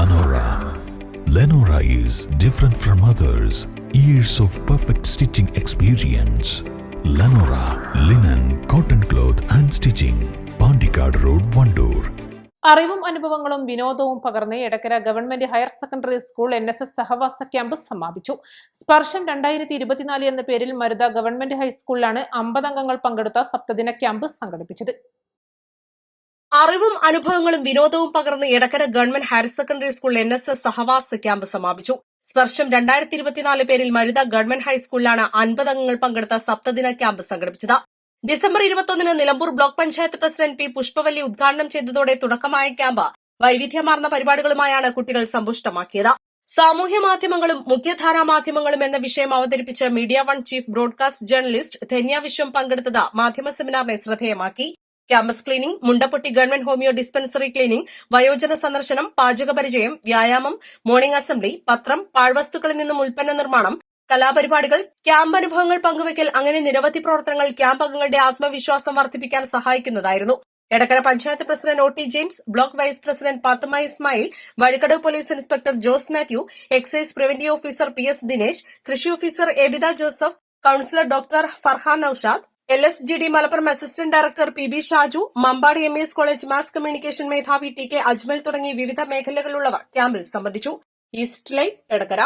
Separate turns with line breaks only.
Lenora. Lenora is different from others. Years of perfect stitching experience. Lenora linen, cotton cloth and stitching. Pandikad Road, Vandoor.
അറിവും അനുഭവങ്ങളും വിനോദവും പകർന്ന് Edakkara government higher secondary school NSS സഹവാസ camp സമാപിച്ചു. സ്പർശം 2024 എന്ന പേരിൽ Marutha government ഹൈസ്കൂളിലാണ് 50 അംഗങ്ങൾ പങ്കെടുത്ത സപ്തദിന ക്യാമ്പ് സംഘടിപ്പിച്ചത്.
അറിവും അനുഭവങ്ങളും വിനോദവും പകർന്ന് Edakkara government higher secondary school NSS സഹവാസ ക്യാമ്പ് സമാപിച്ചു. സ്പർശം 2024 പേരിൽ മരുത ഗവൺമെന്റ് ഹൈസ്കൂളിലാണ് 50 അംഗങ്ങൾ പങ്കെടുത്ത സപ്തദിന ക്യാമ്പ് സംഘടിപ്പിച്ചത്. December 21 Nilambur block panchayat president P Pushpavalli ഉദ്ഘാടനം ചെയ്തതോടെ തുടക്കമായ ക്യാമ്പ് വൈവിധ്യമാർന്ന പരിപാടികളുമായാണ് കുട്ടികൾ സമ്പുഷ്ടമാക്കിയത്. സാമൂഹ്യ മാധ്യമങ്ങളും മുഖ്യധാരാ മാധ്യമങ്ങളും എന്ന വിഷയം അവതരിപ്പിച്ച് Media One chief broadcast journalist Dhanya Viswam പങ്കെടുത്തത് മാധ്യമ സെമിനാറിനെ ശ്രദ്ധേയമാക്കി. Campus cleaning, Mundapotti government homeo dispensary cleaning, വയോജന സന്ദർശനം, പാചക പരിചയം, വ്യായാമം, മോർണിംഗ് അസംബ്ലി, പത്രം, പാഴ്വസ്തുക്കളിൽ നിന്നും ഉൽപ്പന്ന നിർമ്മാണം, കലാപരിപാടികൾ, ക്യാമ്പ് അനുഭവങ്ങൾ പങ്കുവയ്ക്കൽ അങ്ങനെ നിരവധി പ്രവർത്തനങ്ങൾ ക്യാമ്പ് അംഗങ്ങളുടെ ആത്മവിശ്വാസം വർദ്ധിപ്പിക്കാൻ സഹായിക്കുന്നതായിരുന്നു. Edakkara panchayat president OT James, block vice president Pathuma Ismail, Vazhikkadavu police inspector Jose Mathew, excise preventive officer PS Dinesh, കൃഷി officer Abitha Joseph, councillor doctor Farhan Noushad, LSGD Malappuram assistant director PB Shaju, Mampad MES college mass communication മേധാവി TK അജ്മൽ തുടങ്ങി വിവിധ മേഖലകളിലുള്ളവർ ക്യാമ്പിൽ സംബന്ധിച്ചു. East Live Edakkara.